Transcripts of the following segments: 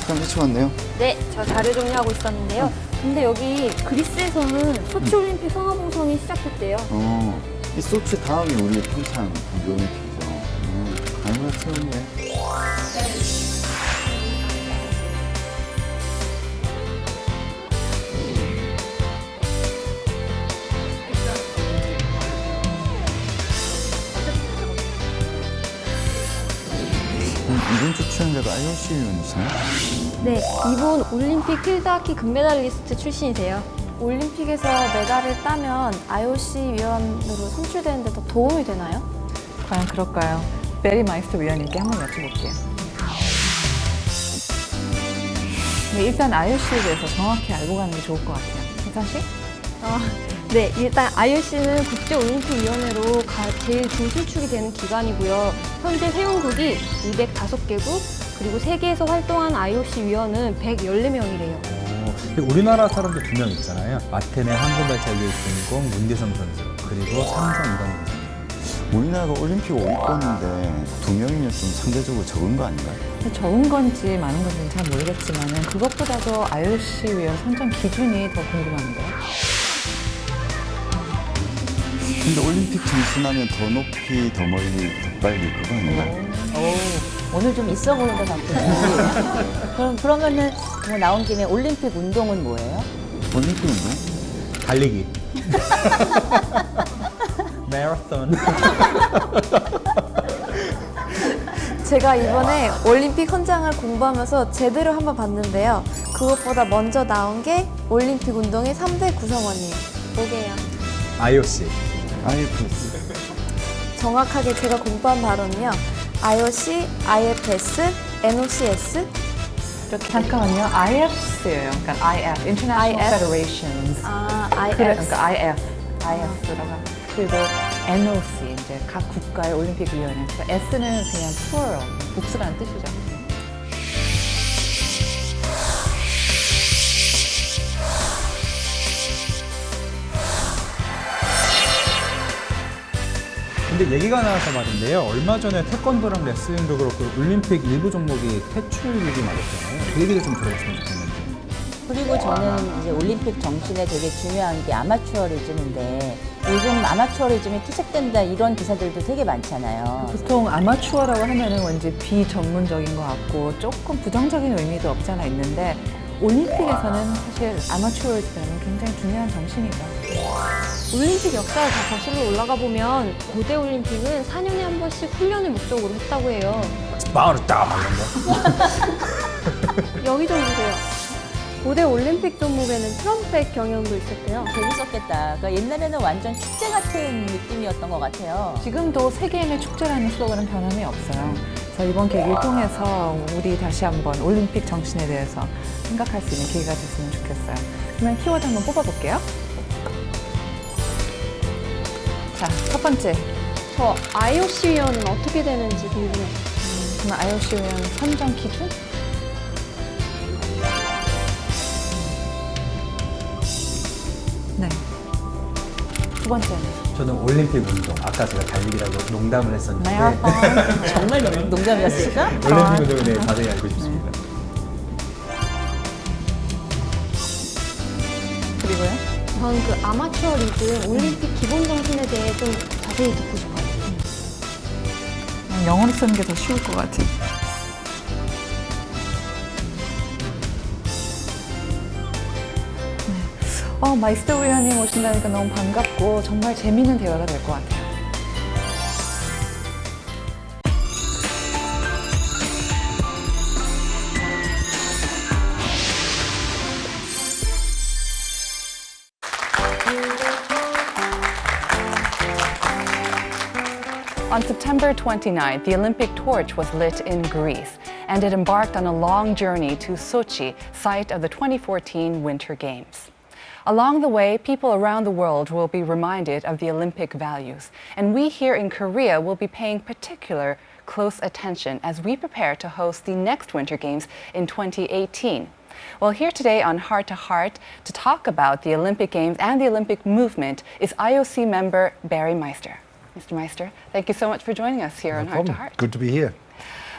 잠깐 일찍 왔네요. 네, 저 자료 정리하고 있었는데요. 근데 여기 그리스에서는 소치 올림픽 성화봉송이 시작됐대요. 이 소치 다음이 우리 평창 동계올림픽이죠. 가능한 채웠네. 이번 주 출연자가 IOC 위원이시나요? 네, 이분 올림픽 필드하키 금메달리스트 출신이세요. 올림픽에서 메달을 따면 IOC 위원으로 선출되는데 더 도움이 되나요? 과연 그럴까요? 베리 마이스터 위원님께 한번 여쭤볼게요. 네, 일단 IOC에 대해서 정확히 알고 가는 게 좋을 것 같아요. 혜선 씨? 네, 일단 IOC는 국제올림픽위원회로 제일 중심축이 되는 기관이고요. 현재 회원국이 205개국, 그리고 세계에서 활동한 IOC 위원은 114명이래요. 우리나라 사람도 2명 있잖아요. 아테네 황금발차기 주인공 문대성 선수, 그리고 삼성 이강인 선수. 우리나라가 올림픽 5위권인데 2명이면 좀 상대적으로 적은 거 아닌가요? 적은 건지 많은 건지는 잘 모르겠지만 그것보다도 IOC 위원 선정 기준이 더 궁금한데요. 근데 올림픽 점수나면 더 높이, 더 멀리, 더 빨리 그거 아닌가요? 오늘 좀 있어 보이는 것 같은데. 그러면은 뭐 나온 김에 올림픽 운동은 뭐예요? 올림픽 운동? 달리기. 마라톤. 제가 이번에 올림픽 헌장을 공부하면서 제대로 한번 봤는데요. 그것보다 먼저 나온 게 올림픽 운동의 3대 구성원이에요. 뭐게요? IOC. IFS. 정확하게 제가 공부한 바로는요. IOC, IFS, NOCS 이렇게. 잠깐만요. IFS예요. 그러니까 IF, International IF? Federations. IF. 그러니까 IF라가 그리고 NOC 이제 각 국가의 올림픽 위원회. 그래서 S는 그냥 plural, 복수라는 뜻이죠. 근데 얘기가 나와서 말인데요. 얼마 전에 태권도랑 레슬링도 그렇고 올림픽 일부 종목이 퇴출이 맞았잖아요. 그 얘기를 좀 들어봤으면 좋겠는데. 그리고 저는 이제 올림픽 정신에 되게 중요한 게 아마추어리즘인데 요즘 아마추어리즘이 퇴색된다 이런 기사들도 되게 많잖아요. 보통 아마추어라고 하면은 왠지 비전문적인 것 같고 조금 부정적인 의미도 없지 않아 있는데 올림픽에서는 사실 아마추어리즘은 굉장히 중요한 정신이죠. 올림픽 역사를 다 거슬러 올라가 보면 고대 올림픽은 4년에 한 번씩 훈련을 목적으로 했다고 해요. 마을을 딱 말린 거. 여기 좀 보세요. 고대 올림픽 종목에는 트럼펫 경연도 있었대요. 재밌었겠다. 그러니까 옛날에는 완전 축제 같은 느낌이었던 것 같아요. 지금도 세계인의 축제라는 슬로건은 변함이 없어요. 그래서 이번 계기를 통해서 우리 다시 한번 올림픽 정신에 대해서 생각할 수 있는 계기가 됐으면 좋겠어요. 그러면 키워드 한번 뽑아볼게요. 자, 첫 번째. 저 IOC 위원은 어떻게 되는지 궁금해요. 그럼 IOC 위원 선정 기준? 네. 두 번째는? 저는 올림픽 운동. 아까 제가 달리기라고 농담을 했었는데. 마라톤. 정말 농담이었을까? 올림픽 운동에 대해 자세히 알고 싶습니다. 그리고요? 저는 그 아마추어 리그 올림픽 기본 정신에 대해 좀 자세히 듣고 싶어요. 영어로 쓰는 게 더 쉬울 것 같아. 마이스터 위원님 오신다니까 너무 반갑고 정말 재미있는 대화가 될 것 같아요. On September 29th, the Olympic torch was lit in Greece, and it embarked on a long journey to Sochi, site of the 2014 Winter Games. Along the way, people around the world will be reminded of the Olympic values, and we here in Korea will be paying particular close attention as we prepare to host the next Winter Games in 2018. Well, here today on Heart to Heart to talk about the Olympic Games and the Olympic movement is IOC member Barry Maister. Mr. Maister, thank you so much for joining us here on Heart to Heart. Good to be here.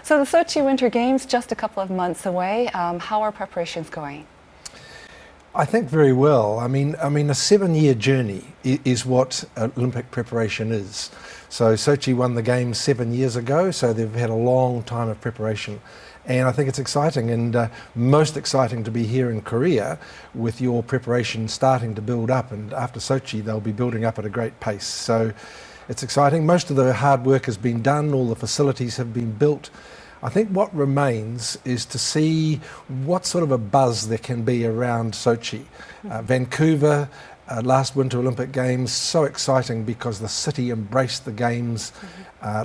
So the Sochi Winter Games just a couple of months away. How are preparations going? I think very well. I mean, a 7-year journey is what Olympic preparation is. So Sochi won the Games 7 years ago, so they've had a long time of preparation. And I think it's exciting, and most exciting to be here in Korea with your preparation starting to build up. And after Sochi, they'll be building up at a great pace. So it's exciting. Most of the hard work has been done. All the facilities have been built. I think what remains is to see what sort of a buzz there can be around Sochi. Vancouver, last Winter Olympic Games, so exciting because the city embraced the Games.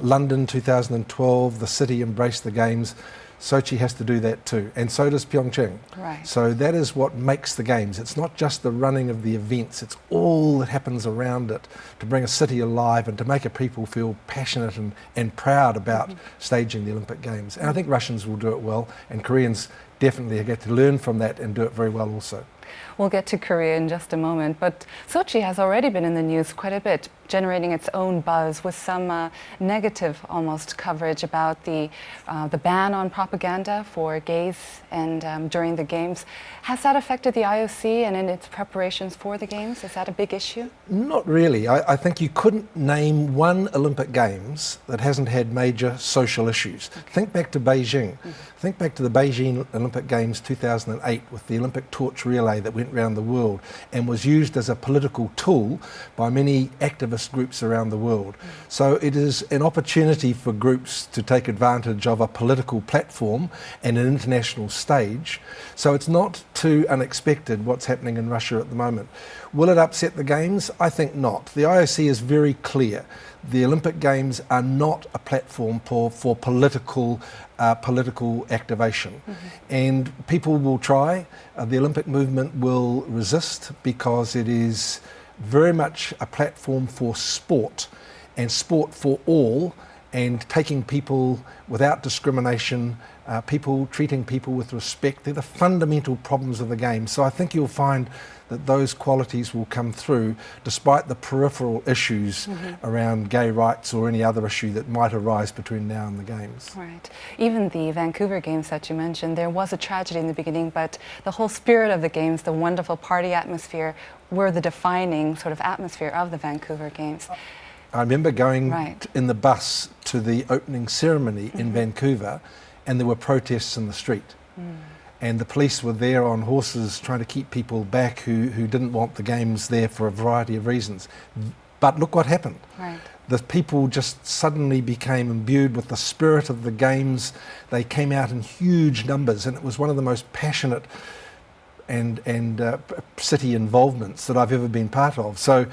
London 2012, the city embraced the Games. Sochi has to do that too, and so does Pyeongchang. Right. So that is what makes the Games. It's not just the running of the events, it's all that happens around it to bring a city alive and to make people feel passionate and proud about staging the Olympic Games. And I think Russians will do it well, and Koreans definitely get to learn from that and do it very well also. We'll get to Korea in just a moment, but Sochi has already been in the news quite a bit, generating its own buzz with some negative almost coverage about the ban on propaganda for gays and during the Games. Has that affected the IOC and in its preparations for the Games? Is that a big issue? Not really. I think you couldn't name one Olympic Games that hasn't had major social issues. Think back to Beijing. Think back to the Beijing Olympic Games 2008 with the Olympic torch relay that went around the world and was used as a political tool by many activist groups around the world. So it is an opportunity for groups to take advantage of a political platform and an international stage. So it's not too unexpected what's happening in Russia at the moment. Will it upset the Games? I think not. The IOC is very clear. The Olympic Games are not a platform for political activation. And people will try. The Olympic movement will resist because it is very much a platform for sport and sport for all, and taking people without discrimination, treating people with respect. They're the fundamental problems of the game. So I think you'll find that those qualities will come through despite the peripheral issues around gay rights or any other issue that might arise between now and the Games. Right. Even the Vancouver Games that you mentioned, there was a tragedy in the beginning, but the whole spirit of the Games, the wonderful party atmosphere, were the defining sort of atmosphere of the Vancouver Games. I remember going in the bus to the opening ceremony in Vancouver, and there were protests in the street. And the police were there on horses trying to keep people back who didn't want the Games there for a variety of reasons. But look what happened. Right. The people just suddenly became imbued with the spirit of the Games. They came out in huge numbers, and it was one of the most passionate and city involvements that I've ever been part of. So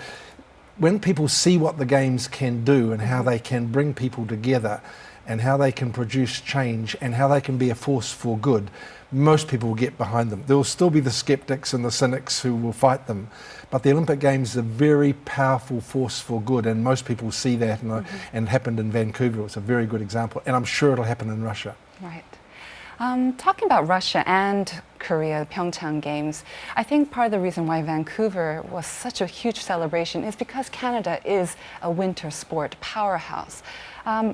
when people see what the Games can do and how they can bring people together and how they can produce change and how they can be a force for good, most people will get behind them. There will still be the skeptics and the cynics who will fight them, but the Olympic Games is a very powerful force for good, and most people see that, and it happened in Vancouver. It's a very good example, and I'm sure it'll happen in Russia. Right. Talking about Russia and Korea, the Pyeongchang Games, I think part of the reason why Vancouver was such a huge celebration is because Canada is a winter sport powerhouse.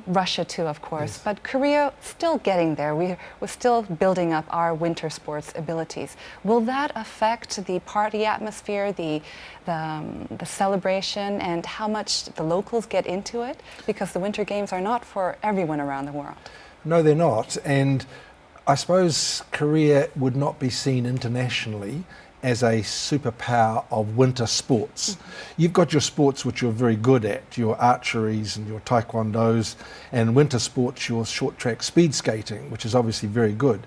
Russia too, of course, but Korea still getting there. We're still building up our winter sports abilities. Will that affect the party atmosphere, the celebration, and how much the locals get into it? Because the Winter Games are not for everyone around the world. No, they're not. And I suppose Korea would not be seen internationally as a superpower of winter sports. You've got your sports which you're very good at, your archeries and your taekwondos, and winter sports, your short track speed skating, which is obviously very good.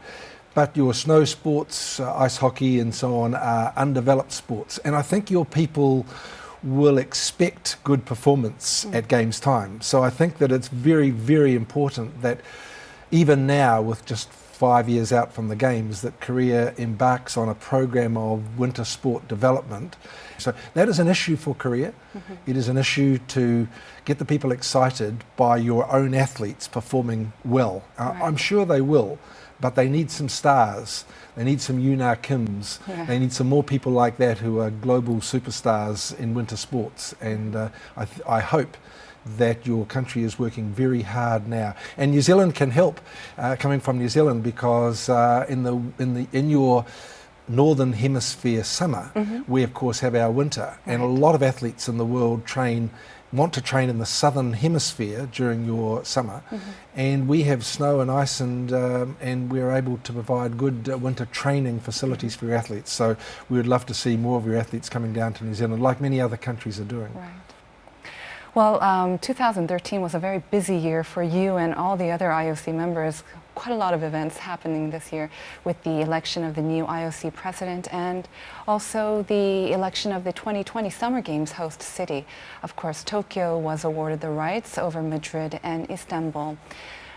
But your snow sports, ice hockey and so on, are undeveloped sports. And I think your people will expect good performance at Games time. So I think that it's very, very important that even now, with just 5 years out from the Games, that Korea embarks on a program of winter sport development. So that is an issue for Korea. It is an issue to get the people excited by your own athletes performing well. I'm sure they will, but they need some stars. They need some Yoona Kims. They need some more people like that who are global superstars in winter sports. And I hope that your country is working very hard now, and New Zealand can help. Coming from New Zealand, because in your northern hemisphere summer, we of course have our winter, and a lot of athletes in the world want to train in the southern hemisphere during your summer, and we have snow and ice, and we're able to provide good winter training facilities for your athletes. So we would love to see more of your athletes coming down to New Zealand, like many other countries are doing. Right. Well, 2013 was a very busy year for you and all the other IOC members. Quite a lot of events happening this year, with the election of the new IOC president and also the election of the 2020 Summer Games host city. Of course, Tokyo was awarded the rights over Madrid and Istanbul.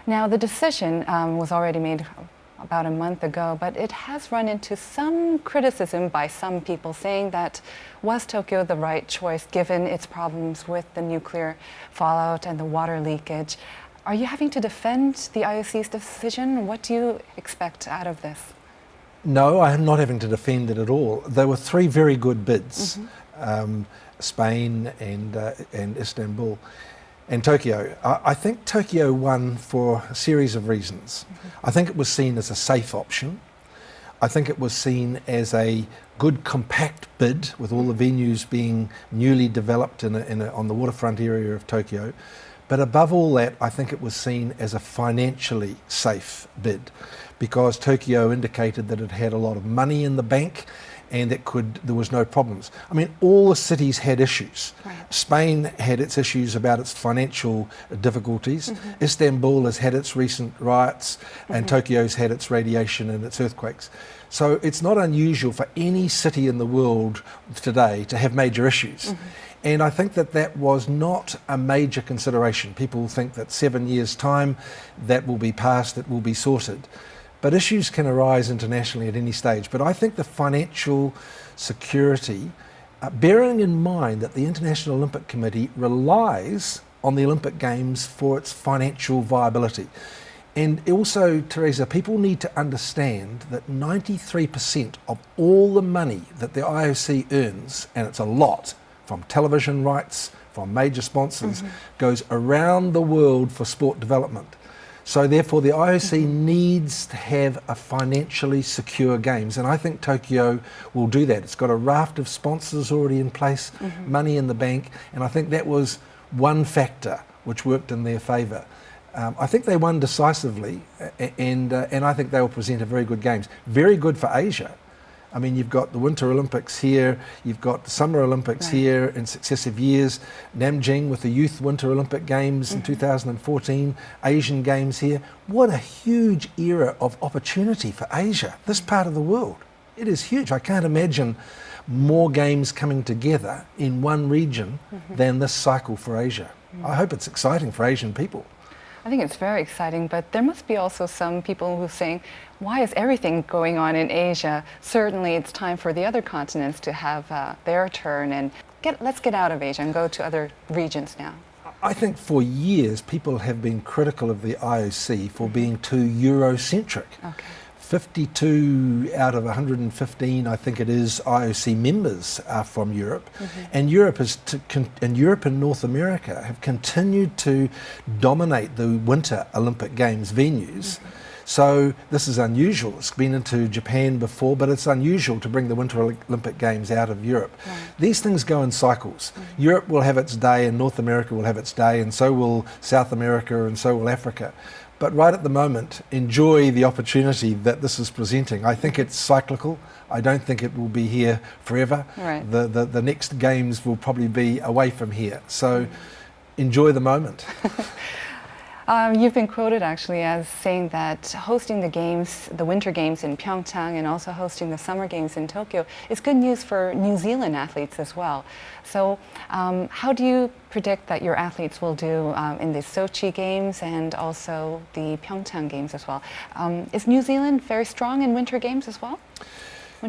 Now, the decision was already made about a month ago, but it has run into some criticism by some people, saying that was Tokyo the right choice given its problems with the nuclear fallout and the water leakage? Are you having to defend the IOC's decision? What do you expect out of this? No, I am not having to defend it at all. There were three very good bids, Spain and Istanbul and Tokyo. I think Tokyo won for a series of reasons. I think it was seen as a safe option. I think it was seen as a good compact bid, with all the venues being newly developed on the waterfront area of Tokyo. But above all that, I think it was seen as a financially safe bid, because Tokyo indicated that it had a lot of money in the bank and there was no problems. I mean, all the cities had issues. Right. Spain had its issues about its financial difficulties. Istanbul has had its recent riots, and Tokyo's had its radiation and its earthquakes. So it's not unusual for any city in the world today to have major issues. And I think that was not a major consideration. People think that 7 years' time, that will be passed, it will be sorted. But issues can arise internationally at any stage. But I think the financial security, bearing in mind that the International Olympic Committee relies on the Olympic Games for its financial viability. And also, Teresa, people need to understand that 93% of all the money that the IOC earns, and it's a lot, from television rights, from major sponsors, goes around the world for sport development. So therefore the IOC needs to have a financially secure games, and I think Tokyo will do that. It's got a raft of sponsors already in place, money in the bank, and I think that was one factor which worked in their favour. I think they won decisively, and I think they will present a very good games. Very good for Asia. I mean, you've got the Winter Olympics here, you've got the Summer Olympics here in successive years, Namjing with the Youth Winter Olympic Games in 2014, Asian Games here. What a huge era of opportunity for Asia, this part of the world. It is huge. I can't imagine more games coming together in one region than this cycle for Asia. I hope it's exciting for Asian people. I think it's very exciting, but there must be also some people who are saying, why is everything going on in Asia? Certainly it's time for the other continents to have their turn, and let's get out of Asia and go to other regions now. I think for years people have been critical of the IOC for being too Eurocentric. Okay. 52 out of 115, I think it is, IOC members are from Europe, and Europe and North America have continued to dominate the Winter Olympic Games venues. So this is unusual. It's been into Japan before, but it's unusual to bring the Winter Olympic Games out of Europe. These things go in cycles. Europe will have its day, and North America will have its day, and so will South America, and so will Africa. But right at the moment, enjoy the opportunity that this is presenting. I think it's cyclical. I don't think it will be here forever. Right. The next games will probably be away from here. So enjoy the moment. You've been quoted actually as saying that hosting the games, the Winter Games in Pyeongchang, and also hosting the Summer Games in Tokyo is good news for New Zealand athletes as well. So how do you predict that your athletes will do in the Sochi Games and also the Pyeongchang Games as well? Is New Zealand very strong in Winter Games as well?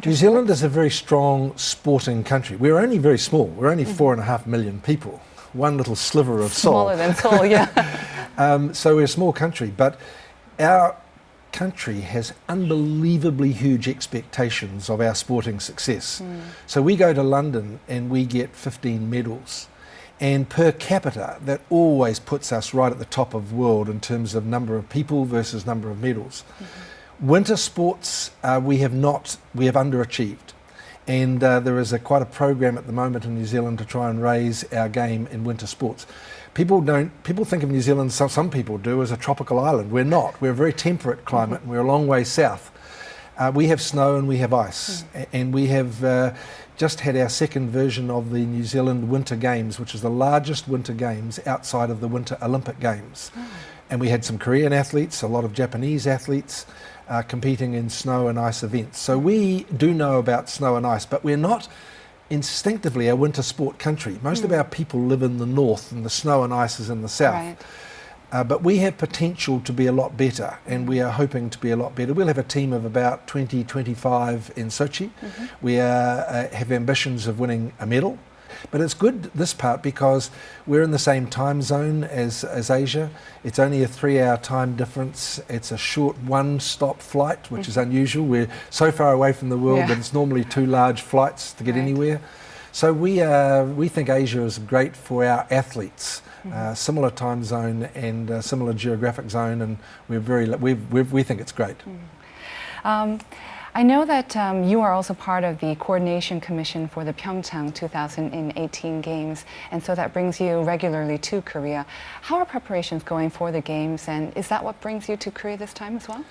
New Zealand is a very strong sporting country. We're only very small. We're only 4.5 million people. One little sliver of Seoul. Smaller than Seoul, yeah. So we're a small country, but our country has unbelievably huge expectations of our sporting success. So we go to London and we get 15 medals. And per capita, that always puts us right at the top of the world in terms of number of people versus number of medals. Winter sports, we have underachieved. And there is quite a program at the moment in New Zealand to try and raise our game in winter sports. People think of New Zealand, some people do, as a tropical island. We're not. We're a very temperate climate, and we're a long way south. We have snow and we have ice, and we have just had our second version of the New Zealand Winter Games, which is the largest winter games outside of the Winter Olympic Games. And we had some Korean athletes, a lot of Japanese athletes competing in snow and ice events. So we do know about snow and ice, but we're not instinctively a winter sport country. Most of our people live in the north, and the snow and ice is in the south. Right. But we have potential to be a lot better, and we are hoping to be a lot better. We'll have a team of about 20, 25 in Sochi. We have ambitions of winning a medal. But it's good, this part, because we're in the same time zone as Asia. It's only a 3-hour time difference. It's a short one-stop flight, which is unusual. We're so far away from the world that it's normally 2 large flights to get anywhere. So we think Asia is great for our athletes. Similar time zone and similar geographic zone, and we think it's great. I know that you are also part of the coordination commission for the Pyeongchang 2018 Games, and so that brings you regularly to Korea. How are preparations going for the Games, and is that what brings you to Korea this time as well?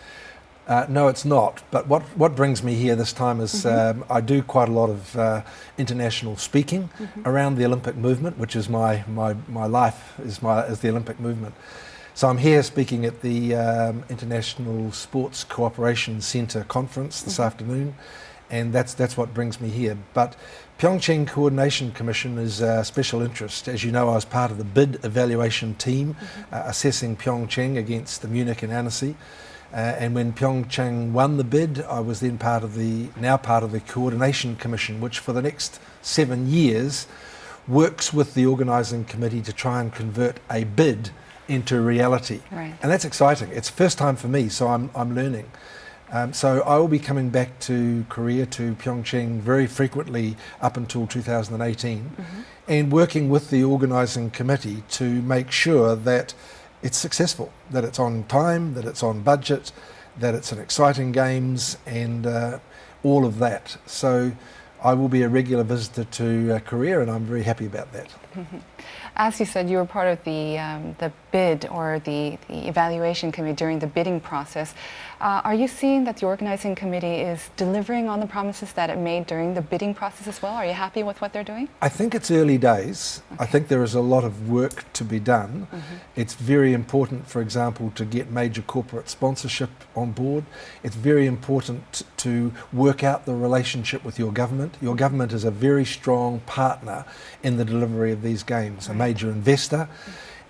No, it's not. But what brings me here this time is I do quite a lot of international speaking around the Olympic movement, which is my life, is the Olympic movement. So I'm here speaking at the International Sports Cooperation Centre conference this afternoon, and that's what brings me here. But Pyeongchang Coordination Commission is a special interest. As you know, I was part of the bid evaluation team assessing Pyeongchang against the Munich and Annecy. And when Pyeongchang won the bid, I was then part of the Coordination Commission, which for the next 7 years works with the organising committee to try and convert a bid into reality. Right. And that's exciting. It's the first time for me, so I'm learning. So I will be coming back to Korea, to Pyeongchang very frequently up until 2018, and working with the organising committee to make sure that it's successful, that it's on time, that it's on budget, that it's an exciting games, and all of that. So I will be a regular visitor to Korea, and I'm very happy about that. As you said, you were part of the bid or the evaluation committee during the bidding process. Are you seeing that the organizing committee is delivering on the promises that it made during the bidding process as well? Are you happy with what they're doing? I think it's early days. I think there is a lot of work to be done. It's very important, for example, to get major corporate sponsorship on board. It's very important to work out the relationship with your government. Your government is a very strong partner in the delivery of these games, a major investor.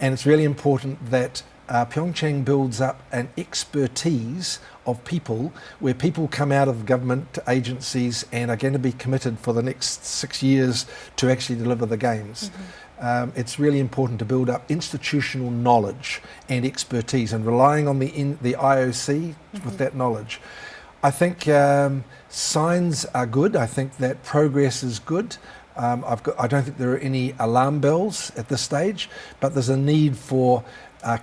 And it's really important that Pyeongchang builds up an expertise of people where people come out of government agencies and are going to be committed for the next 6 years to actually deliver the games. It's really important to build up institutional knowledge and expertise, and relying on the IOC with that knowledge. I think signs are good. I think that progress is good. I don't think there are any alarm bells at this stage, but there's a need for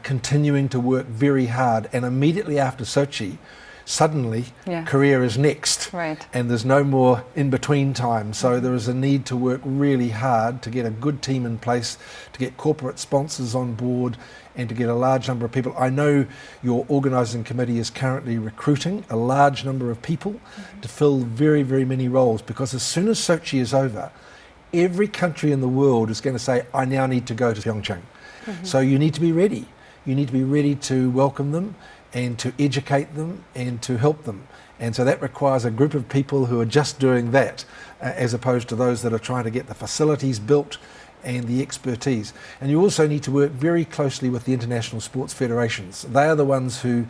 continuing to work very hard. And immediately after Sochi, suddenly Korea is next. Right. And there's no more in-between time. So there is a need to work really hard to get a good team in place, to get corporate sponsors on board, and to get a large number of people. I know your organising committee is currently recruiting a large number of people to fill very, very many roles, because as soon as Sochi is over, every country in the world is going to say, I now need to go to Pyeongchang. So you need to be ready. You need to be ready to welcome them and to educate them and to help them. And so that requires a group of people who are just doing that, as opposed to those that are trying to get the facilities built and the expertise. And you also need to work very closely with the international sports federations. They are the ones who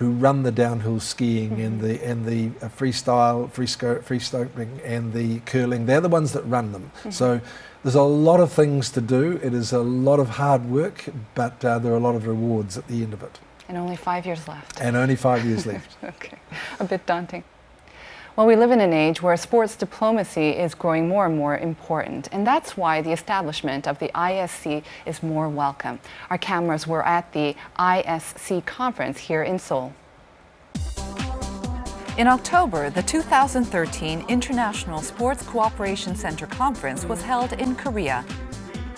run the downhill skiing and the freestyle, free sloping and the curling. They're the ones that run them. So there's a lot of things to do. It is a lot of hard work, but there are a lot of rewards at the end of it. And only 5 years left. And only 5 years left. Okay, a bit daunting. Well, we live in an age where sports diplomacy is growing more and more important, and that's why the establishment of the ISC is more welcome. Our cameras were at the ISC conference here in Seoul. In October, the 2013 International Sports Cooperation Center Conference was held in Korea.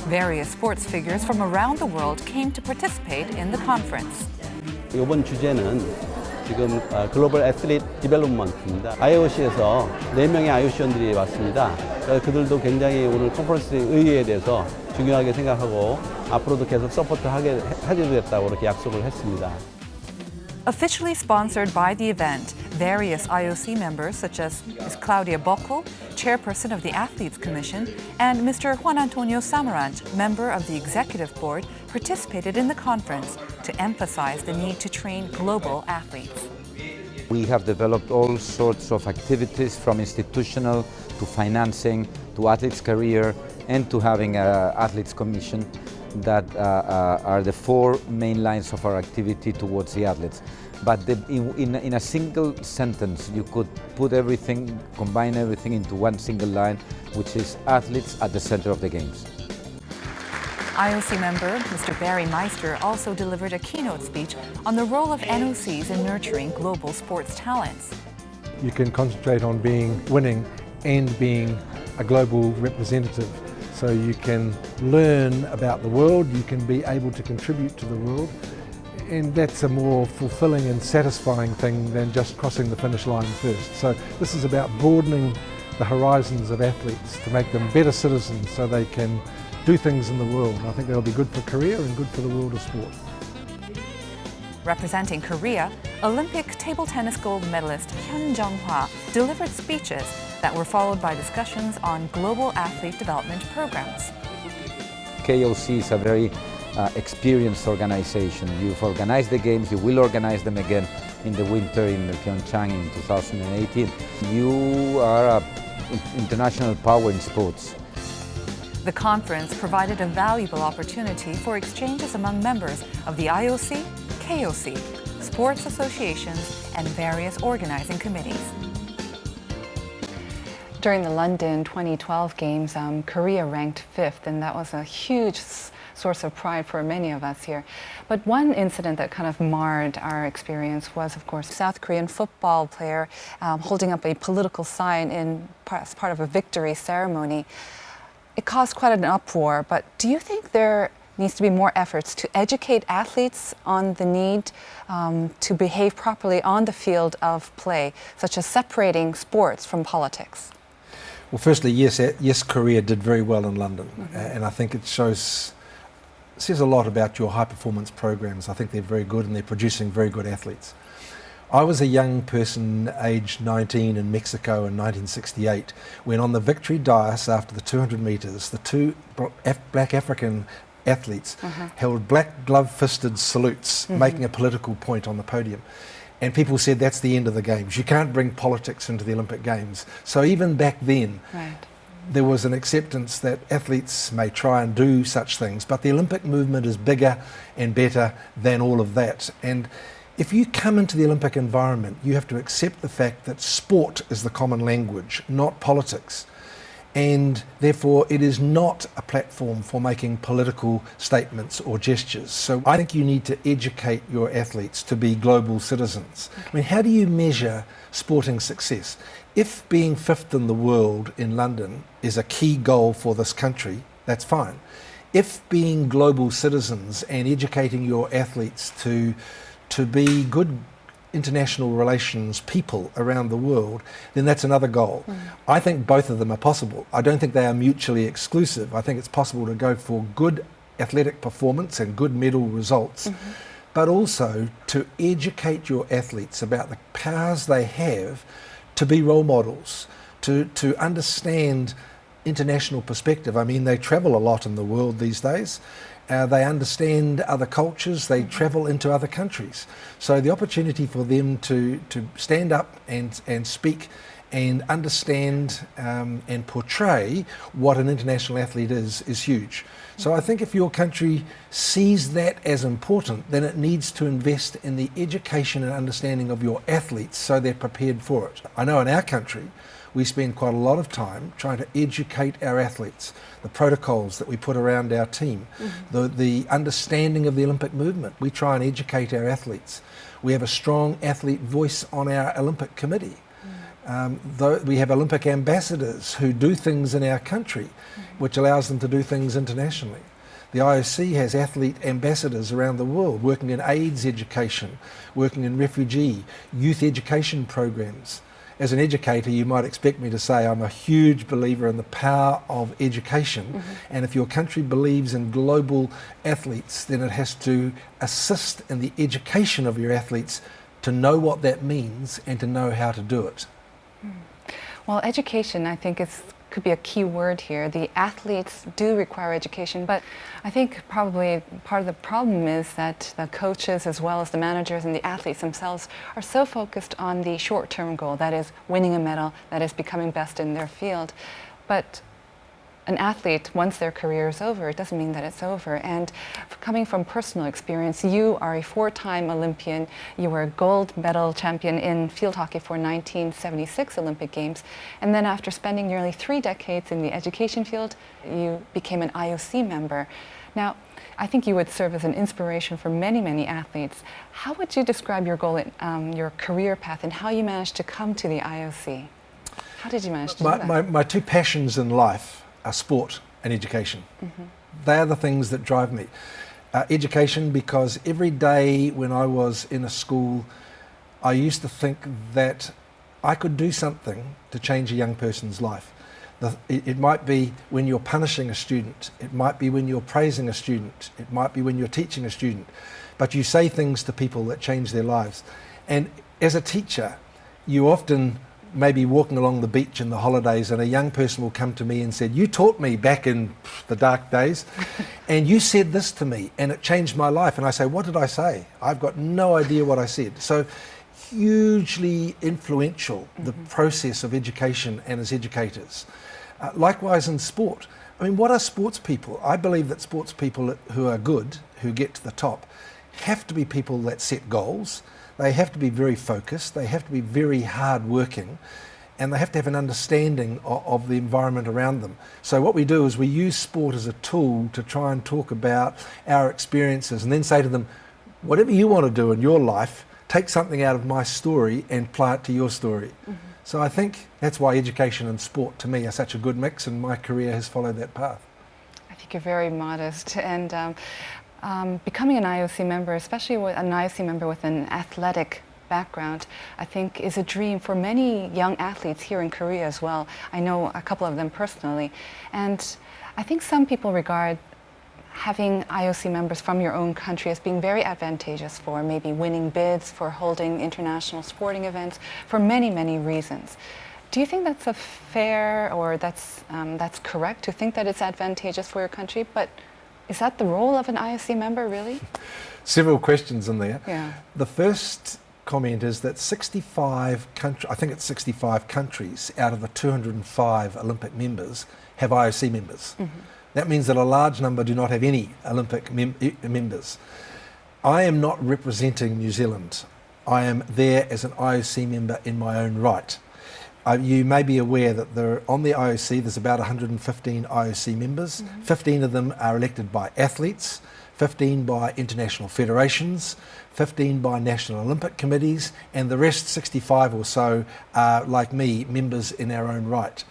Various sports figures from around the world came to participate in the conference. 이번 주제는 지금 글로벌 애슬릿 디벨롭먼트입니다. IOC에서 4명의 IOC원들이 왔습니다. 그들도 굉장히 오늘 컨퍼런스 의의에 대해서 중요하게 생각하고 앞으로도 계속 서포트하게 해주겠다고 이렇게 약속을 했습니다. Officially sponsored by the event, various IOC members such as Ms. Claudia Bockel, chairperson of the Athletes Commission, and Mr. Juan Antonio Samarant, member of the executive board, participated in the conference to emphasize the need to train global athletes. We have developed all sorts of activities from institutional to financing to athletes' career and to having an athletes commission that are the 4 main lines of our activity towards the athletes. But in a single sentence, you could put everything, combine everything into one single line, which is athletes at the center of the games. IOC member Mr. Barry Maister also delivered a keynote speech on the role of NOCs in nurturing global sports talents. You can concentrate on winning and being a global representative. So you can learn about the world, you can be able to contribute to the world, and that's a more fulfilling and satisfying thing than just crossing the finish line first. So this is about broadening the horizons of athletes to make them better citizens so they can do things in the world. I think that'll be good for Korea and good for the world of sport. Representing Korea, Olympic table tennis gold medalist Pyeongchang delivered speeches that were followed by discussions on global athlete development programs. KOC is a very experienced organization. You've organized the games, you will organize them again in the winter in Pyeongchang in 2018. You are an international power in sports. The conference provided a valuable opportunity for exchanges among members of the IOC, KOC, sports associations, and various organizing committees. During the London 2012 Games, Korea ranked 5th, and that was a huge source of pride for many of us here. But one incident that kind of marred our experience was, of course, a South Korean football player holding up a political sign as part of a victory ceremony. It caused quite an uproar, but do you think there needs to be more efforts to educate athletes on the need to behave properly on the field of play, such as separating sports from politics? Well, firstly, yes, Korea did very well in London, and I think it says a lot about your high-performance programs. I think they're very good and they're producing very good athletes. I was a young person aged 19 in Mexico in 1968 when on the victory dais after the 200 metres, the 2 black African athletes held black glove-fisted salutes, making a political point on the podium. And people said that's the end of the Games. You can't bring politics into the Olympic Games. So even back then, there was an acceptance that athletes may try and do such things, but the Olympic movement is bigger and better than all of that. And if you come into the Olympic environment, you have to accept the fact that sport is the common language, not politics. And therefore, it is not a platform for making political statements or gestures. So I think you need to educate your athletes to be global citizens. I mean, how do you measure sporting success? If being 5th in the world in London is a key goal for this country, that's fine. If being global citizens and educating your athletes to be good international relations people around the world, then that's another goal. I think both of them are possible. I don't think they are mutually exclusive. I think it's possible to go for good athletic performance and good medal results, but also to educate your athletes about the powers they have to be role models, to understand international perspective. I mean, they travel a lot in the world these days. They understand other cultures, they travel into other countries. So the opportunity for them to stand up and speak and understand and portray what an international athlete is huge. So I think if your country sees that as important, then it needs to invest in the education and understanding of your athletes so they're prepared for it. I know in our country, we spend quite a lot of time trying to educate our athletes, the protocols that we put around our team, the understanding of the Olympic movement. We try and educate our athletes. We have a strong athlete voice on our Olympic committee. We have Olympic ambassadors who do things in our country, which allows them to do things internationally. The IOC has athlete ambassadors around the world working in AIDS education, working in refugee, youth education programs. As an educator, you might expect me to say I'm a huge believer in the power of education, and if your country believes in global athletes, then it has to assist in the education of your athletes to know what that means and to know how to do it. Well, education, I think, could be a key word here. The athletes do require education, but I think probably part of the problem is that the coaches as well as the managers and the athletes themselves are so focused on the short-term goal, that is winning a medal, that is becoming best in their field. But an athlete, once their career is over, it doesn't mean that it's over. And coming from personal experience, you are a 4-time Olympian. You were a gold medal champion in field hockey for 1976 Olympic Games. And then after spending nearly 3 decades in the education field, you became an IOC member. Now, I think you would serve as an inspiration for many, many athletes. How would you describe your goal, your career path, and how you managed to come to the IOC? How did you manage to do that? My 2 passions in life are sport and education. They are the things that drive me. Education, because every day when I was in a school, I used to think that I could do something to change a young person's life. It might be when you're punishing a student, it might be when you're praising a student, it might be when you're teaching a student, but you say things to people that change their lives. And as a teacher, you often maybe walking along the beach in the holidays and a young person will come to me and said, you taught me back in the dark days and you said this to me and it changed my life. And I say, what did I say? I've got no idea what I said. So hugely influential, the process of education and as educators. Likewise in sport. I mean, what are sports people? I believe that sports people who are good, who get to the top, have to be people that set goals. They have to be very focused, they have to be very hard working, and they have to have an understanding of the environment around them. So what we do is we use sport as a tool to try and talk about our experiences and then say to them, whatever you want to do in your life, take something out of my story and apply it to your story. So I think that's why education and sport to me are such a good mix, and my career has followed that path. I think you're very modest, and becoming an IOC member, especially an IOC member with an athletic background, I think is a dream for many young athletes here in Korea as well. I know a couple of them personally. And I think some people regard having IOC members from your own country as being very advantageous for maybe winning bids, for holding international sporting events, for many, many reasons. Do you think that's a fair, or that's correct to think that it's advantageous for your country? But is that the role of an IOC member, really? Several questions in there. Yeah. The first comment is that 65 countries, I think it's 65 countries out of the 205 Olympic members have IOC members. That means that a large number do not have any Olympic members. I am not representing New Zealand. I am there as an IOC member in my own right. You may be aware that on the IOC there's about 115 IOC members. 15 of them are elected by athletes, 15 by international federations, 15 by national Olympic committees, and the rest, 65 or so, are, like me, members in our own right.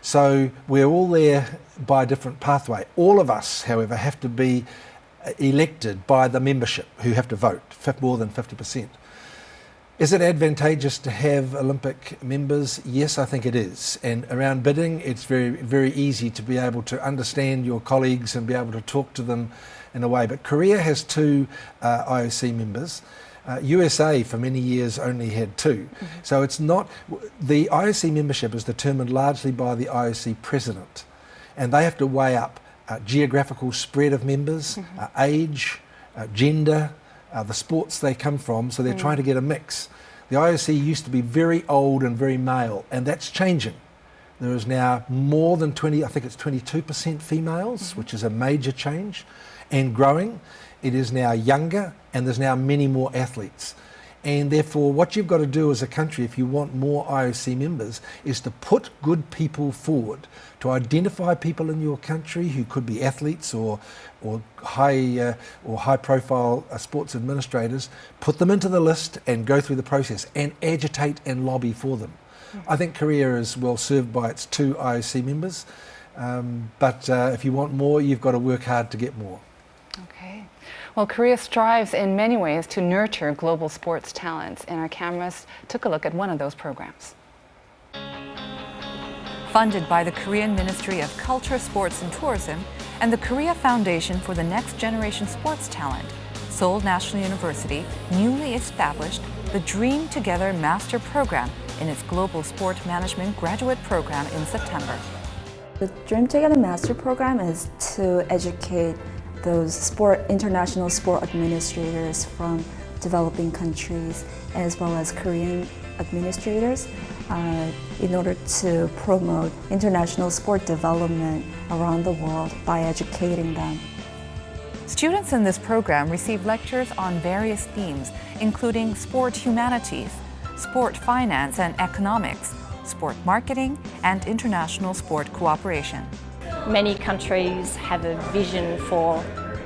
So we're all there by a different pathway. All of us, however, have to be elected by the membership, who have to vote, more than 50%. Is it advantageous to have Olympic members? Yes, I think it is. And around bidding, it's very, very easy to be able to understand your colleagues and be able to talk to them in a way. But Korea has 2 IOC members. USA for many years only had 2. So it's not, the IOC membership is determined largely by the IOC president. And they have to weigh up geographical spread of members, age, gender, the sports they come from, so they're trying to get a mix. The IOC used to be very old and very male, and that's changing. There is now more than 20, I think it's 22% females, which is a major change, and growing. It is now younger, and there's now many more athletes. And therefore, what you've got to do as a country, if you want more IOC members, is to put good people forward, to identify people in your country who could be athletes or high-profile sports administrators, put them into the list and go through the process and agitate and lobby for them. I think Korea is well served by its 2 IOC members, but if you want more, you've got to work hard to get more. Okay. Well, Korea strives in many ways to nurture global sports talents, and our cameras took a look at one of those programs. Funded by the Korean Ministry of Culture, Sports and Tourism and the Korea Foundation for the Next Generation Sports Talent, Seoul National University newly established the Dream Together Master Program in its Global Sport Management Graduate Program in September. The Dream Together Master Program is to educate those international sport administrators from developing countries as well as Korean administrators in order to promote international sport development around the world by educating them. Students in this program receive lectures on various themes, including sport humanities, sport finance and economics, sport marketing, and international sport cooperation. Many countries have a vision for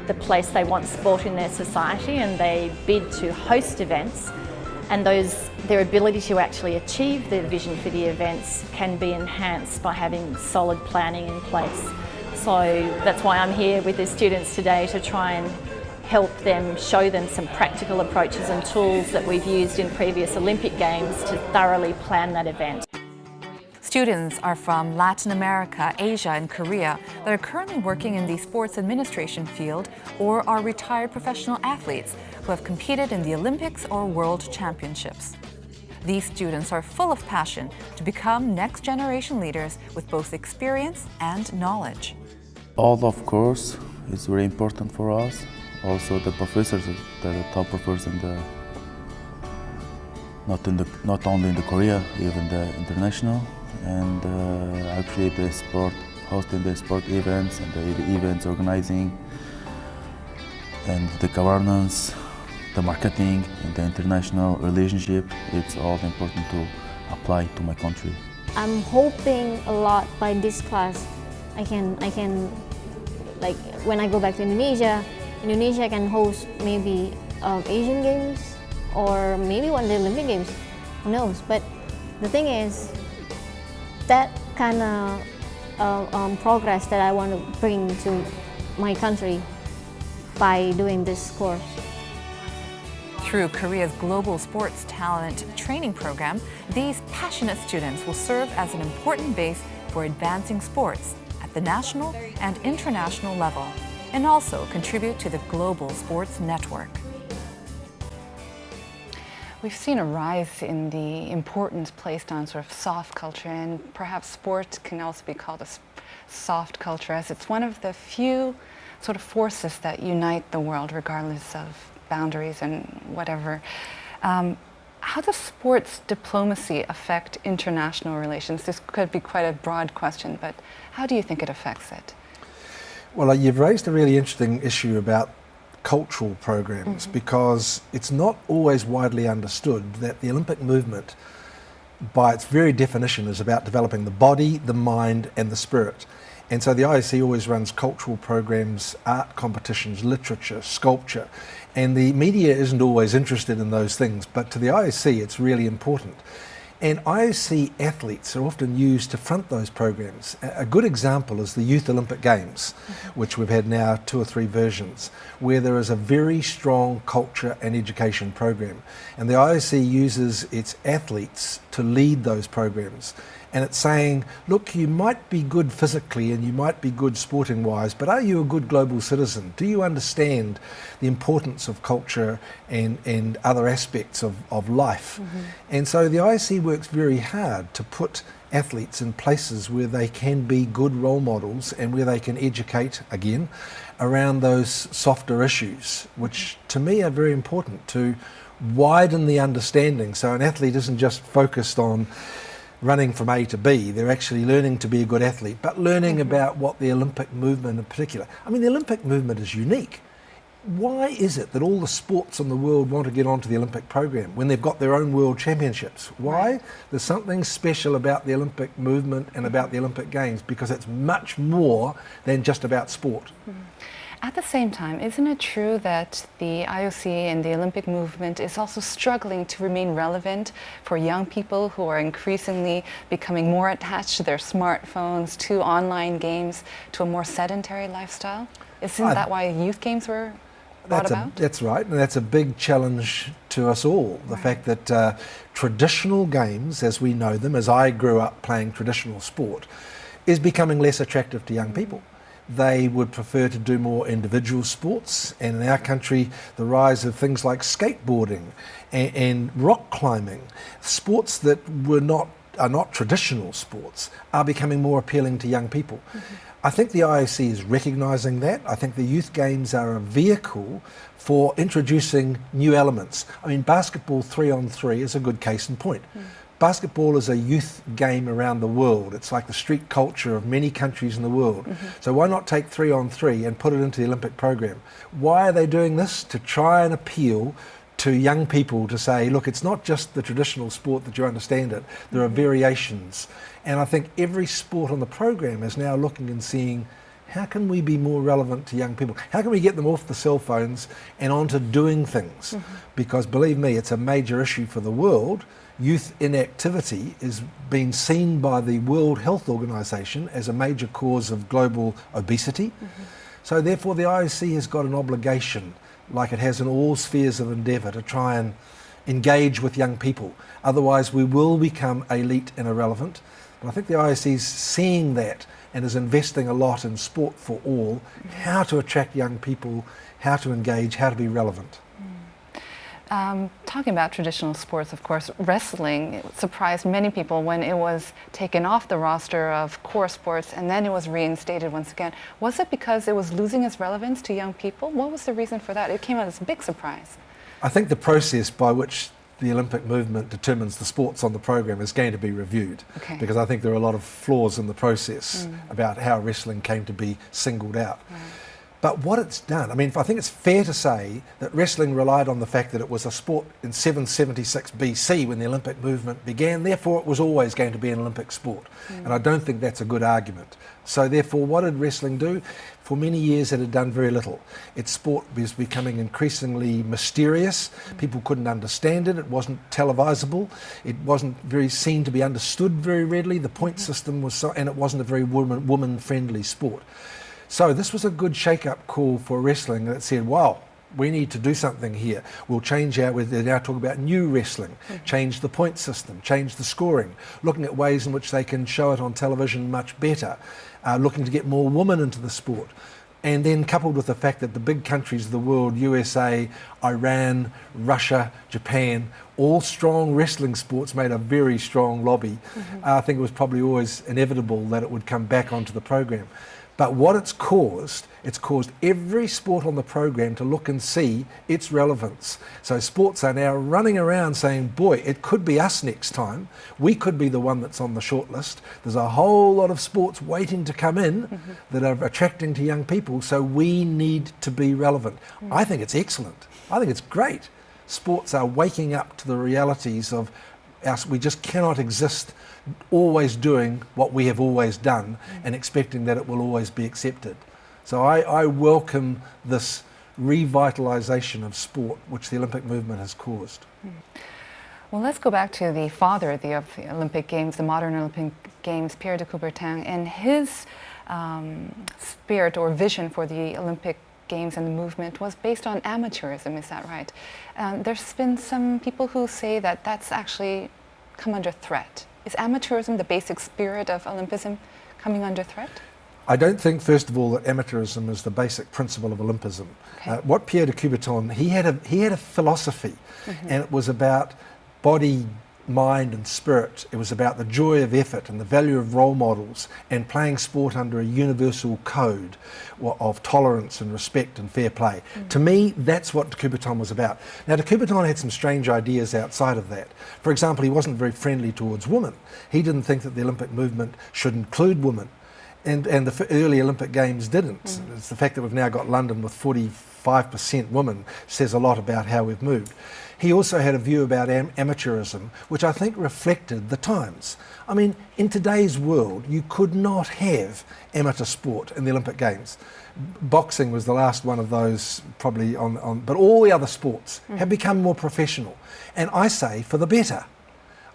the place they want sport in their society, and they bid to host events, and their ability to actually achieve their vision for the events can be enhanced by having solid planning in place. So that's why I'm here with the students today, to try and help them, show them some practical approaches and tools that we've used in previous Olympic Games to thoroughly plan that event. Students are from Latin America, Asia, and Korea that are currently working in the sports administration field or are retired professional athletes who have competed in the Olympics or World Championships. These students are full of passion to become next-generation leaders with both experience and knowledge. All, of course, is very important for us. Also, the professors, the top professors in the not only in the Korea, even the international, and actually the sport, hosting the sport events and the events organizing, and the governance, the marketing, and the international relationship. It's all important to apply to my country. I'm hoping a lot by this class. I can like when I go back to Indonesia can host maybe Asian Games or maybe one day Olympic Games. Who knows? But the thing is, that kind of progress that I want to bring to my country by doing this course. Through Korea's Global Sports Talent Training Program, these passionate students will serve as an important base for advancing sports at the national and international level, and also contribute to the global sports network. We've seen a rise in the importance placed on sort of soft culture, and perhaps sport can also be called a soft culture, as it's one of the few sort of forces that unite the world regardless of boundaries and whatever. How does sports diplomacy affect international relations? This could be quite a broad question, but how do you think it affects it? Well, you've raised a really interesting issue about cultural programs, because it's not always widely understood that the Olympic movement, by its very definition, is about developing the body, the mind and the spirit. And so the IOC always runs cultural programs, art competitions, literature, sculpture, and the media isn't always interested in those things, but to the IOC it's really important. And IOC athletes are often used to front those programs. A good example is the Youth Olympic Games, which we've had now 2 or 3 versions, where there is a very strong culture and education program. And the IOC uses its athletes to lead those programs. And it's saying, look, you might be good physically and you might be good sporting wise, but are you a good global citizen? Do you understand the importance of culture and other aspects of life? And so the IOC works very hard to put athletes in places where they can be good role models and where they can educate, again, around those softer issues, which to me are very important to widen the understanding so an athlete isn't just focused on running from A to B. They're actually learning to be a good athlete, but learning about what the Olympic movement in particular. I mean, the Olympic movement is unique. Why is it that all the sports in the world want to get onto the Olympic program when they've got their own world championships? Why? There's something special about the Olympic movement and about the Olympic Games because it's much more than just about sport. At the same time, isn't it true that the IOC and the Olympic movement is also struggling to remain relevant for young people who are increasingly becoming more attached to their smartphones, to online games, to a more sedentary lifestyle? Isn't that why youth games were brought about? That's right, and that's a big challenge to us all. The fact that traditional games, as we know them, as I grew up playing traditional sport, is becoming less attractive to young people. They would prefer to do more individual sports, and in our country the rise of things like skateboarding and rock climbing, sports that are not traditional sports, are becoming more appealing to young people. I think the IOC is recognising that. I think the youth games are a vehicle for introducing new elements. I mean, basketball 3-on-3 is a good case in point. Basketball is a youth game around the world. It's like the street culture of many countries in the world. So why not take 3-on-3 and put it into the Olympic program? Why are they doing this? To try and appeal to young people to say, look, it's not just the traditional sport that you understand it. There are variations. And I think every sport on the program is now looking and seeing, how can we be more relevant to young people? How can we get them off the cell phones and onto doing things? Because believe me, it's a major issue for the world. Youth inactivity is being seen by the World Health Organization as a major cause of global obesity. So therefore the IOC has got an obligation, like it has in all spheres of endeavour, to try and engage with young people. Otherwise we will become elite and irrelevant. But I think the IOC is seeing that and is investing a lot in sport for all, how to attract young people, how to engage, how to be relevant. Talking about traditional sports, of course, wrestling surprised many people when it was taken off the roster of core sports and then it was reinstated once again. Was it because it was losing its relevance to young people? What was the reason for that? It came as a big surprise. I think the process by which the Olympic movement determines the sports on the program is going to be reviewed, because I think there are a lot of flaws in the process about how wrestling came to be singled out. But what it's done, I mean, I think it's fair to say that wrestling relied on the fact that it was a sport in 776 BC when the Olympic movement began, therefore it was always going to be an Olympic sport. And I don't think that's a good argument. So therefore, what did wrestling do? For many years it had done very little. Its sport was becoming increasingly mysterious. People couldn't understand it. It wasn't televisable. It wasn't very seen to be understood very readily. The point system was and it wasn't a very woman-friendly sport. So this was a good shake-up call for wrestling that said, wow, we need to do something here. We'll change they're now talking about new wrestling, change the point system, change the scoring, looking at ways in which they can show it on television much better, looking to get more women into the sport. And then coupled with the fact that the big countries of the world, USA, Iran, Russia, Japan, all strong wrestling sports, made a very strong lobby. I think it was probably always inevitable that it would come back onto the program. But what it's caused every sport on the program to look and see its relevance. So sports are now running around saying, boy, it could be us next time. We could be the one that's on the short list. There's a whole lot of sports waiting to come in that are attracting to young people, so we need to be relevant. I think it's excellent. I think it's great. Sports are waking up to the realities of us. We just cannot exist always doing what we have always done and expecting that it will always be accepted. So I welcome this revitalisation of sport which the Olympic movement has caused. Well, let's go back to the father of the Olympic Games, the modern Olympic Games, Pierre de Coubertin, and his spirit or vision for the Olympic Games and the movement was based on amateurism, is that right? There's been some people who say that that's actually come under threat. Is amateurism, the basic spirit of Olympism, coming under threat? I don't think, first of all, that amateurism is the basic principle of Olympism. What Pierre de Coubertin, he had a philosophy, and it was about body mind and spirit. It was about the joy of effort and the value of role models and playing sport under a universal code of tolerance and respect and fair play. To me, that's what Te Kupaton was about. Now, Te Kupaton had some strange ideas outside of that. For example, he wasn't very friendly towards women. He didn't think that the Olympic movement should include women. And the early Olympic Games didn't. It's the fact that we've now got London with 45% women says a lot about how we've moved. He also had a view about amateurism, which I think reflected the times. I mean, in today's world, you could not have amateur sport in the Olympic Games. Boxing was the last one of those probably but all the other sports have become more professional. And I say for the better.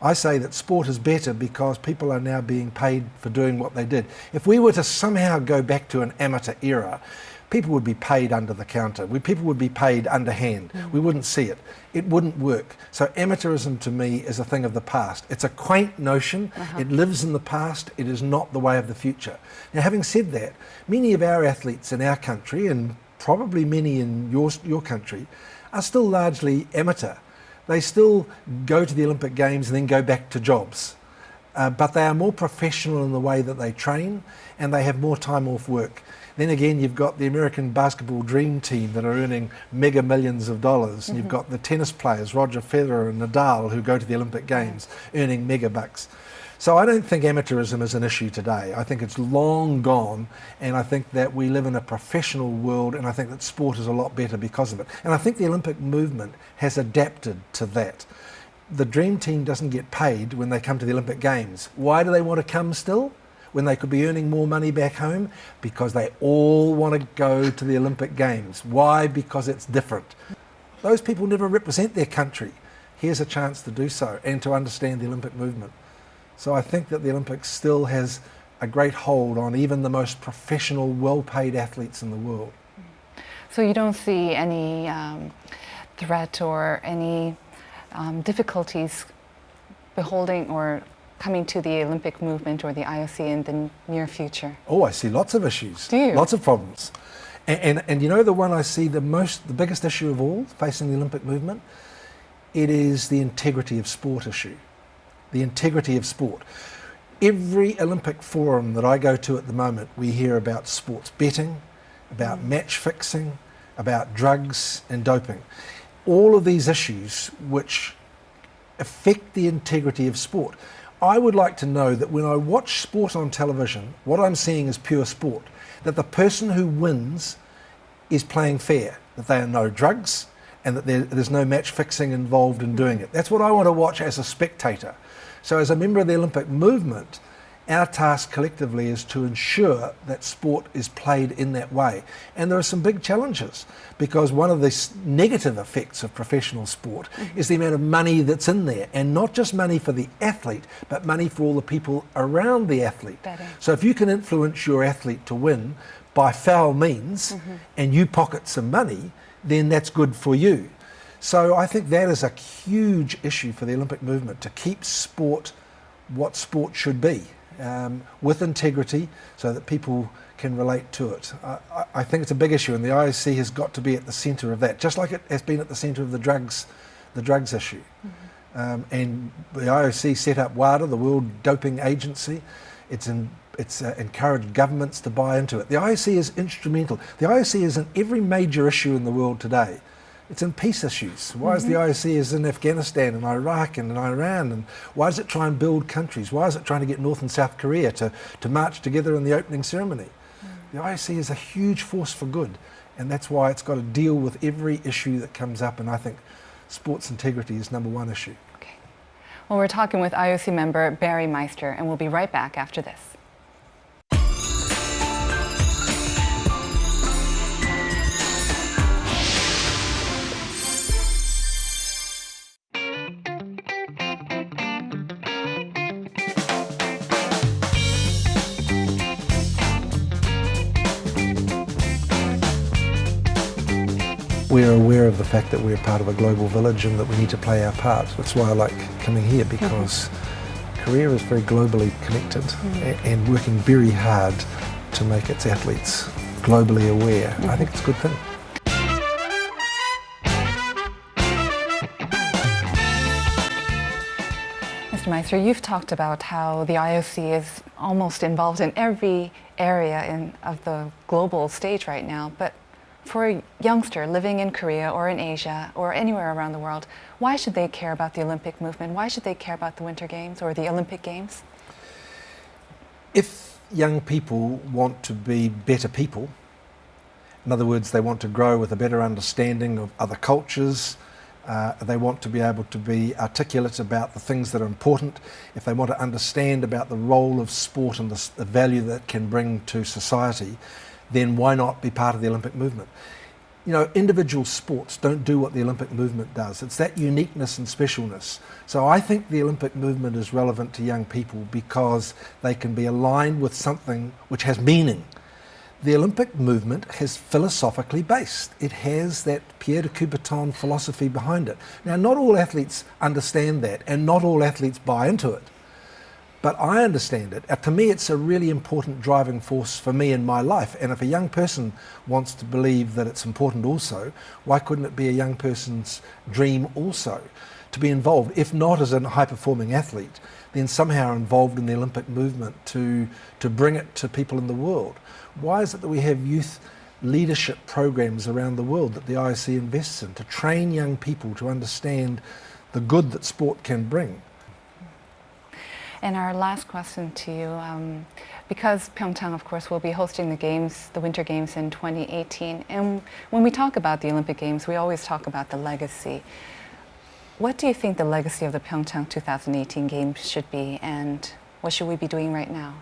I say that sport is better because people are now being paid for doing what they did. If we were to somehow go back to an amateur era, people would be paid under the counter. People would be paid underhand. We wouldn't see it. It wouldn't work. So amateurism to me is a thing of the past. It's a quaint notion. It lives in the past. It is not the way of the future. Now, having said that, many of our athletes in our country, and probably many in your country, are still largely amateur. They still go to the Olympic Games and then go back to jobs. But they are more professional in the way that they train, and they have more time off work. Then again, you've got the American basketball dream team that are earning mega millions of dollars. And you've got the tennis players, Roger Federer and Nadal, who go to the Olympic Games earning mega bucks. So I don't think amateurism is an issue today. I think it's long gone, and I think that we live in a professional world, and I think that sport is a lot better because of it. And I think the Olympic movement has adapted to that. The dream team doesn't get paid when they come to the Olympic Games. Why do they want to come still when they could be earning more money back home? Because they all want to go to the Olympic Games. Why? Because it's different. Those people never represent their country. Here's a chance to do so and to understand the Olympic movement. So I think that the Olympics still has a great hold on even the most professional, well-paid athletes in the world. So you don't see any threat or any difficulties beholding or coming to the Olympic movement or the IOC in the near future? Oh, I see lots of issues. Do you? Lots of problems. And you know the one I see the biggest issue of all facing the Olympic movement? It is the integrity of sport issue. The integrity of sport. Every Olympic forum that I go to at the moment, we hear about sports betting, about match fixing, about drugs and doping. All of these issues which affect the integrity of sport. I would like to know that when I watch sport on television, what I'm seeing is pure sport. That the person who wins is playing fair, that there are no drugs and that there's no match fixing involved in doing it. That's what I want to watch as a spectator. So as a member of the Olympic movement, our task collectively is to ensure that sport is played in that way. And there are some big challenges because one of the negative effects of professional sport is the amount of money that's in there, and not just money for the athlete, but money for all the people around the athlete. So if you can influence your athlete to win by foul means and you pocket some money, then that's good for you. So I think that is a huge issue for the Olympic movement, to keep sport what sport should be, with integrity so that people can relate to it. I think it's a big issue, and the IOC has got to be at the centre of that, just like it has been at the centre of the drugs issue. And the IOC set up WADA, the World Doping Agency. It's encouraged governments to buy into it. The IOC is instrumental. The IOC is in every major issue in the world today. It's in peace issues. Why is the IOC is in Afghanistan and Iraq and in Iran? And why does it try and build countries? Why is it trying to get North and South Korea to march together in the opening ceremony? The IOC is a huge force for good, and that's why it's got to deal with every issue that comes up, and I think sports integrity is #1 issue. Okay. Well, we're talking with IOC member Barry Maister, and we'll be right back after this. We're aware of the fact that we're part of a global village and that we need to play our part. That's why I like coming here, because Korea is very globally connected and working very hard to make its athletes globally aware. I think it's a good thing. Mr. Maister, you've talked about how the IOC is almost involved in every area of the global stage right now, but for a youngster living in Korea or in Asia or anywhere around the world, why should they care about the Olympic movement? Why should they care about the Winter Games or the Olympic Games? If young people want to be better people, in other words, they want to grow with a better understanding of other cultures, they want to be able to be articulate about the things that are important, if they want to understand about the role of sport and the value that it can bring to society, then why not be part of the Olympic movement? You know, individual sports don't do what the Olympic movement does. It's that uniqueness and specialness. So I think the Olympic movement is relevant to young people because they can be aligned with something which has meaning. The Olympic movement is philosophically based. It has that Pierre de Coubertin philosophy behind it. Now, not all athletes understand that and not all athletes buy into it. But I understand it. To me, it's a really important driving force for me in my life. And if a young person wants to believe that it's important also, why couldn't it be a young person's dream also to be involved, if not as a high-performing athlete, then somehow involved in the Olympic movement to bring it to people in the world? Why is it that we have youth leadership programs around the world that the IOC invests in to train young people to understand the good that sport can bring? And our last question to you, because Pyeongchang, of course, will be hosting the Games, the Winter Games in 2018, and when we talk about the Olympic Games, we always talk about the legacy. What do you think the legacy of the Pyeongchang 2018 Games should be, and what should we be doing right now?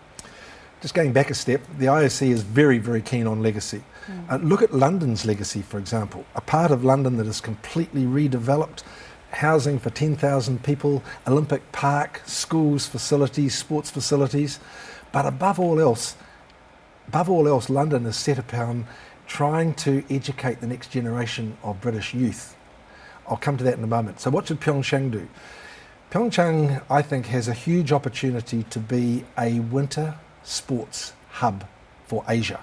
Just going back a step, the IOC is very, very keen on legacy. Look at London's legacy, for example. A part of London that is completely redeveloped, housing for 10,000 people, Olympic Park, schools, facilities, sports facilities. But above all else, London is set upon trying to educate the next generation of British youth. I'll come to that in a moment. So what should Pyeongchang do? Pyeongchang, I think, has a huge opportunity to be a winter sports hub for Asia.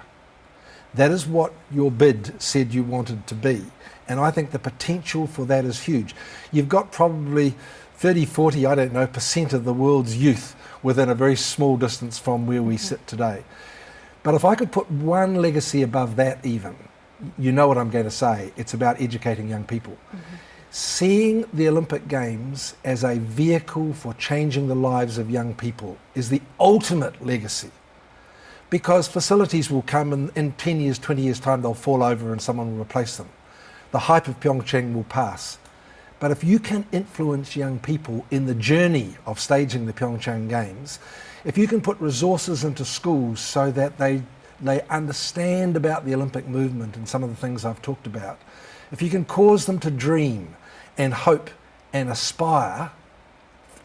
That is what your bid said you wanted to be. And I think the potential for that is huge. You've got probably 30, 40, I don't know, % of the world's youth within a very small distance from where we sit today. But if I could put one legacy above that even, you know what I'm going to say, it's about educating young people. Seeing the Olympic Games as a vehicle for changing the lives of young people is the ultimate legacy. Because facilities will come and in 10 years, 20 years time, they'll fall over and someone will replace them. The hype of Pyeongchang will pass. But if you can influence young people in the journey of staging the Pyeongchang Games, if you can put resources into schools so that they understand about the Olympic movement and some of the things I've talked about, if you can cause them to dream and hope and aspire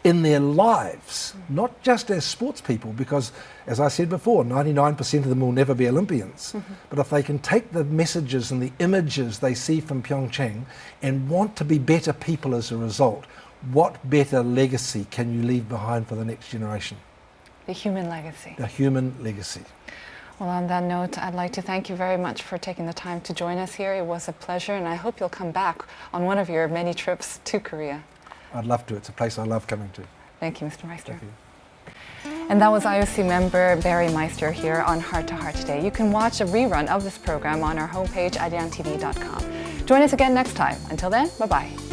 in their lives, not just as sports people, because as I said before, 99% of them will never be Olympians. But if they can take the messages and the images they see from Pyeongchang and want to be better people as a result, what better legacy can you leave behind for the next generation? The human legacy. The human legacy. Well, on that note, I'd like to thank you very much for taking the time to join us here. It was a pleasure, and I hope you'll come back on one of your many trips to Korea. I'd love to. It's a place I love coming to. Thank you, Mr. Maister. Thank you. And that was IOC member Barry Maister here on Heart to Heart today. You can watch a rerun of this program on our homepage, arirangtv.com. Join us again next time. Until then, bye-bye.